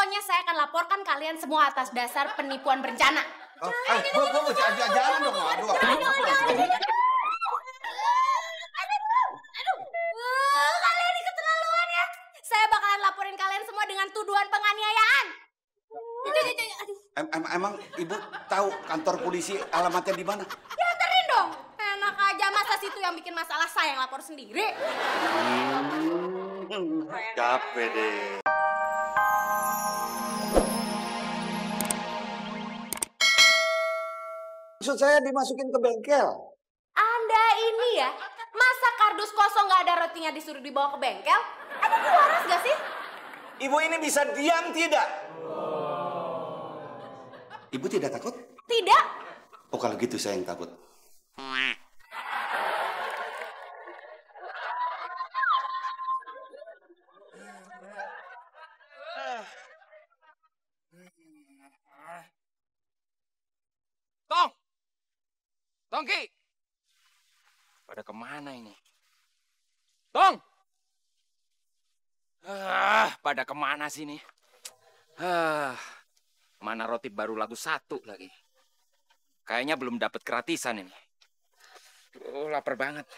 Pokoknya saya akan laporkan kalian semua atas dasar penipuan berencana. Jangan dong, aduh. Kalian ini keterlaluan ya. Saya bakalan laporin kalian semua dengan tuduhan penganiayaan. Emang ibu tahu kantor polisi alamatnya di mana? Ya anterin dong. Enak aja, masa situ yang bikin masalah saya yang lapor sendiri. Capek deh. Maksud saya dimasukin ke bengkel. Anda ini ya, masa kardus kosong nggak ada rotinya disuruh dibawa ke bengkel? Ada waras gak sih? Ibu ini bisa diam tidak? Ibu tidak takut? Tidak. Oh kalau gitu saya yang takut. Tongki! Pada kemana ini? Tong! Pada kemana sih nih? Mana roti baru lagu 1 lagi. Kayaknya belum dapat gratisan ini. Lapar banget.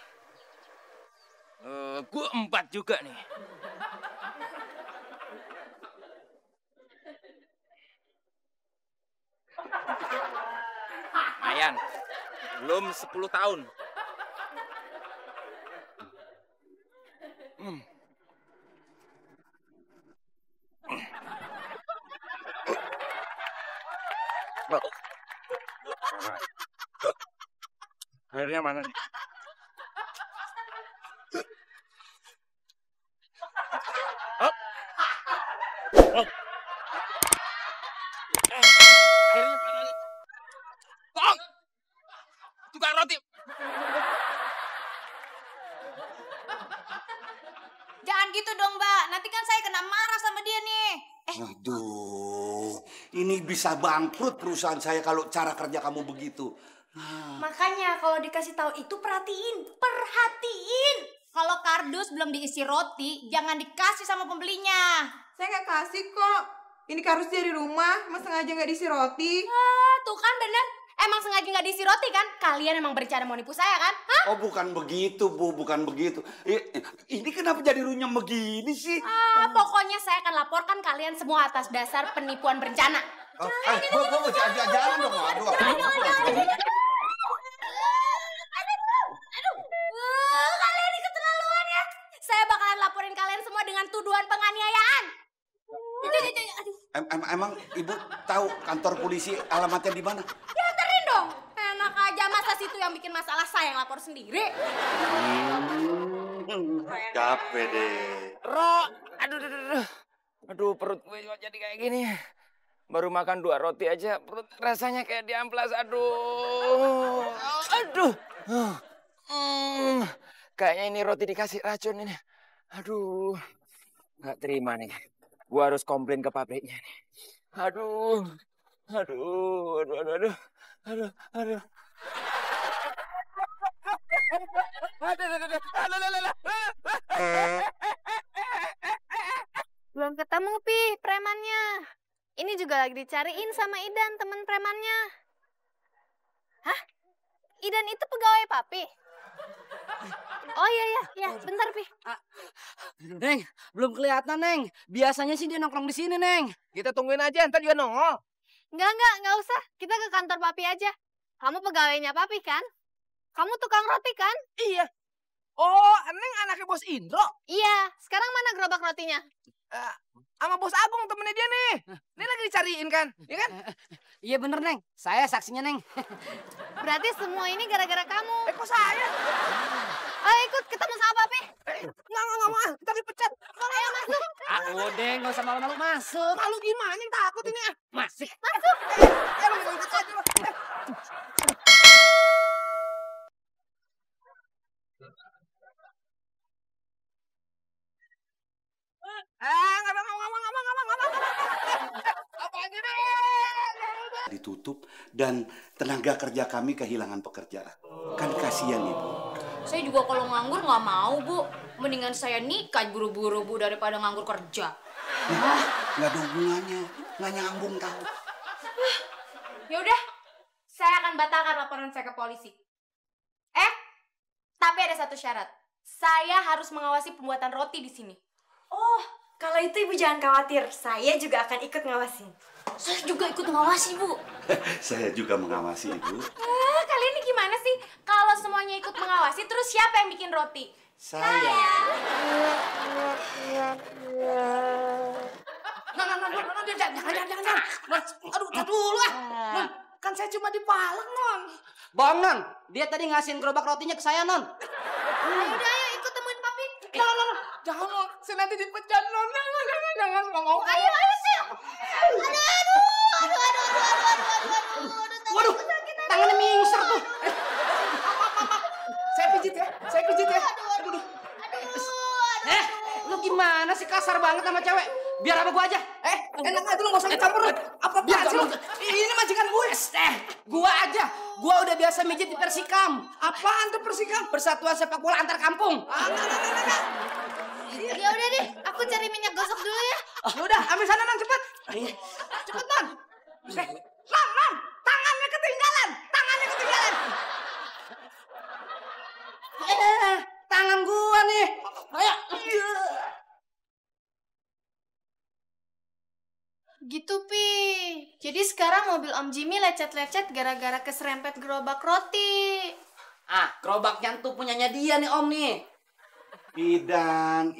Gue 4 juga nih. Mayan. Belum 10 tahun. Airnya mana nih? Airnya mana nih? Tong! Tukang roti! Jangan gitu dong, Mbak. Nanti kan saya kena marah sama dia nih. Aduh, ini bisa bangkrut perusahaan saya kalau cara kerja kamu begitu. Makanya kalau dikasih tahu itu perhatiin. Kalau kardus belum diisi roti, jangan dikasih sama pembelinya. Saya nggak kasih kok. Ini kardus dari rumah, mas sengaja nggak diisi roti. Tuh kan bener. Emang sengaja nggak diisi roti kan? Kalian emang berencana mau nipu saya kan? Hah? Oh bukan begitu Bu, bukan begitu. Ini kenapa jadi runyam begini sih? Pokoknya saya akan laporkan kalian semua atas dasar penipuan berencana. Jangan dong, aduh. Kalian ini keterlaluan ya. Saya bakalan laporin kalian semua dengan tuduhan penganiayaan. Emang ibu tahu kantor polisi alamatnya di mana? Ya anterin dong. Enak aja, masa situ yang bikin masalah saya yang lapor sendiri. Capek deh. Aduh, perut gue kok jadi kayak gini. Baru makan 2 roti aja, perut rasanya kayak diamplas. Aduh. Kayaknya ini roti dikasih racun ini. Aduh, nggak terima nih. Gua harus komplain ke pabriknya nih. Aduh. Belum ketemu, Pi, premannya. Ini juga lagi dicariin sama Idan, temen premannya. Hah? Idan itu pegawai Papi? Oh iya, bentar, Pi. Neng, belum kelihatan, Neng. Biasanya sih dia nongkrong di sini, Neng. Kita tungguin aja, ntar juga nongol. Enggak usah. Kita ke kantor Papi aja. Kamu pegawainya Papi kan? Kamu tukang roti kan? Iya. Oh, Neng anaknya Bos Indro? Iya, sekarang mana gerobak rotinya? Sama Bos Agung, temennya dia nih. Dia lagi dicariin kan? Iya kan? Iya bener, Neng. Saya saksinya, Neng. Berarti semua ini gara-gara kamu. Kok saya? Ayo ikut ketemu sama Papi. Nggak. Ntar dipecat. Ayo masuk. Udah, nggak usah malu-malu masuk. Malu gimana? Yang takut ini. Masuk. Ditutup dan tenaga kerja kami kehilangan pekerjaan. Kan kasihan Ibu. Saya juga kalau nganggur nggak mau, Bu. Mendingan saya nikah buru-buru, Bu, daripada nganggur kerja. Nggak ada hubungannya, nggak nyambung tahu. Ya udah, saya akan batalkan laporan saya ke polisi. Tapi ada satu syarat. Saya harus mengawasi pembuatan roti di sini. Oh, kalau itu Ibu jangan khawatir. Saya juga akan ikut ngawasin. Saya juga ikut mengawasi, Bu. Saya juga mengawasi, Ibu. Kalian ini gimana sih? Kalau semuanya ikut mengawasi, terus siapa yang bikin roti? Saya. Jangan. Aduh, dulu ah. Non, kan saya cuma dipalak, Non. Bohong, Non. Dia tadi ngasihin gerobak rotinya ke saya, Non. Ayo ikut temuin Papi. Non. Jangan, Non. Saya nanti dipecat, Non. Jangan. Nggak mau. Ayo sih. Waduh, tangannya mingser tuh. Saya pijit ya. Aduh. Lu gimana sih, kasar banget sama cewek? Biar apa gua aja. Enak aja lu, nggak usah campur. Apa sih lu? Ini majikan gue. Gua aja. Gua udah biasa mijit di Persikam. Apaan tuh Persikam? Persatuan Sepak Bola Antar Kampung. Enggak. Ya udah deh, aku cari minyak gosok dulu ya. Udah, ambil sana, Non, cepet. Cepet, Non. Non, tangannya ketinggalan. Tangan gua nih. Ayo. Gitu, Pi. Jadi sekarang mobil Om Jimmy lecet-lecet gara-gara keserempet gerobak roti. Gerobaknya tuh punyanya dia nih, Om nih. Idan.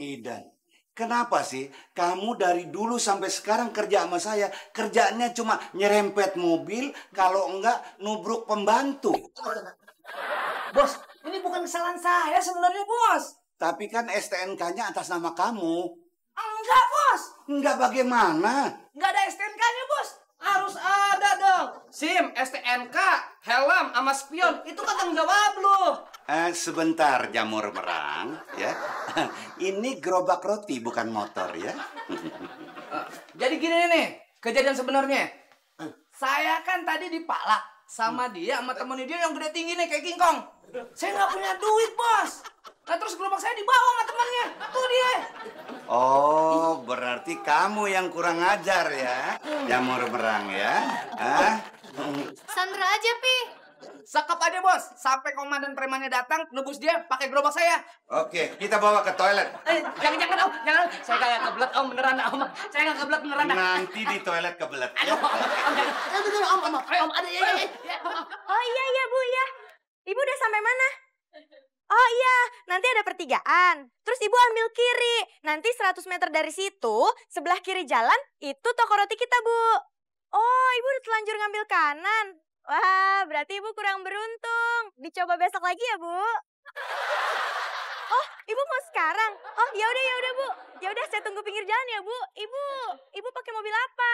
Kenapa sih kamu dari dulu sampai sekarang kerja sama saya, kerjanya cuma nyerempet mobil, kalau enggak nubruk pembantu? Bos, ini bukan kesalahan saya sebenarnya, Bos. Tapi kan STNK-nya atas nama kamu. Enggak, Bos. Enggak bagaimana? Enggak ada STNK-nya, Bos. Harus ada dong. SIM, STNK, helm, sama spion. Itu kan tanggung jawab lu. Sebentar, Jamur Merang, ya. Ini gerobak roti, bukan motor, ya. Jadi gini nih, kejadian sebenarnya. Saya kan tadi dipalak sama dia, sama temennya dia yang gede tinggi nih, kayak King Kong. Saya nggak punya duit, Bos. Nah, terus gerobak saya dibawa sama temennya. Tuh dia. Oh, berarti kamu yang kurang ajar, ya. Jamur Merang, ya. Sandra aja, Pi. Sekap aja, Bos. Sampai komandan premannya datang, nebus dia pakai gerobak saya. Oke, kita bawa ke toilet. Jangan, Om. Jangan. Saya kayak kebelet, Om. Beneran, Om. Saya nggak kebelet, beneran. Nanti di toilet kebelet. Aduh, Om. Jangan. Om. Ayo, Om. Ada, ya. Oh iya Bu ya. Ibu udah sampai mana? Oh iya, nanti ada pertigaan. Terus Ibu ambil kiri. Nanti 100 meter dari situ, sebelah kiri jalan, itu toko roti kita, Bu. Oh, Ibu udah telanjur ngambil kanan. Wah, berarti Ibu kurang beruntung. Dicoba besok lagi ya, Bu. Oh, Ibu mau sekarang? Oh, ya udah, Bu. Ya udah, saya tunggu pinggir jalan ya, Bu. Ibu pakai mobil apa?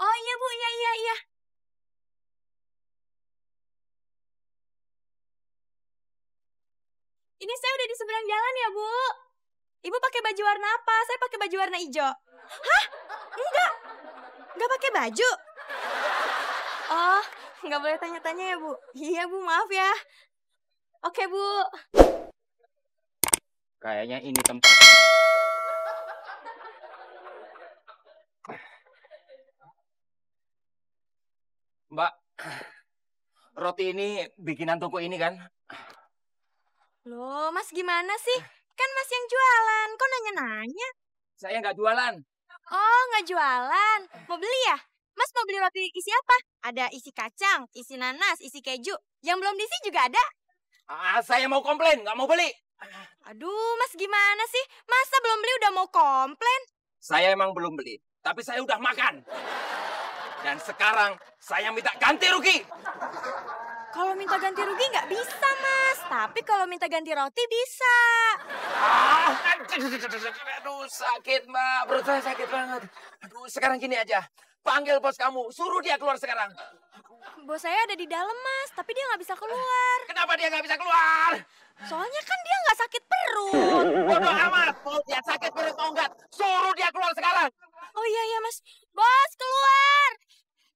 Oh iya, Bu. Iya. Ini saya udah di seberang jalan ya, Bu. Ibu pakai baju warna apa? Saya pakai baju warna hijau. Hah? Enggak pakai baju. Oh, nggak boleh tanya-tanya ya, Bu. Iya, Bu, maaf ya. Oke, Bu. Kayaknya ini tempat. Mbak, roti ini bikinan toko ini kan? Loh, Mas gimana sih? Kan Mas yang jualan. Kok nanya-nanya? Saya nggak jualan. Oh, nggak jualan. Mau beli ya? Mas mau beli roti isi apa? Ada isi kacang, isi nanas, isi keju. Yang belum diisi juga ada. Saya mau komplain, nggak mau beli. Aduh, Mas gimana sih? Masa belum beli udah mau komplain? Saya emang belum beli, tapi saya udah makan. Dan sekarang saya minta ganti rugi. Kalau minta ganti rugi nggak bisa, Mas. Tapi kalau minta ganti roti bisa. Aduh, sakit, Mbak. Perut saya sakit banget. Aduh, sekarang gini aja. Panggil bos kamu, suruh dia keluar sekarang. Bos saya ada di dalam, Mas. Tapi dia nggak bisa keluar. Kenapa dia nggak bisa keluar? Soalnya kan dia nggak sakit perut. Bodoh amat. Mau dia sakit perut atau enggak, suruh dia keluar sekarang. Oh iya, Mas. Bos, keluar.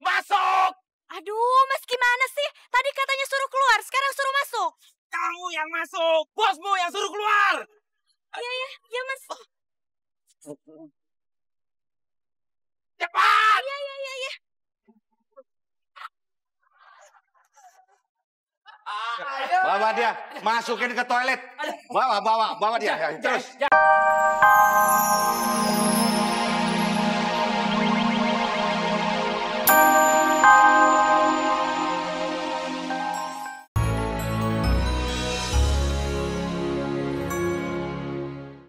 Masuk. Aduh, Mas gimana sih? Tadi katanya suruh keluar, sekarang suruh masuk. Kamu yang masuk, bosmu yang suruh keluar. Iya, Mas. Bawa dia, masukin ke toilet. Bawa dia. Terus.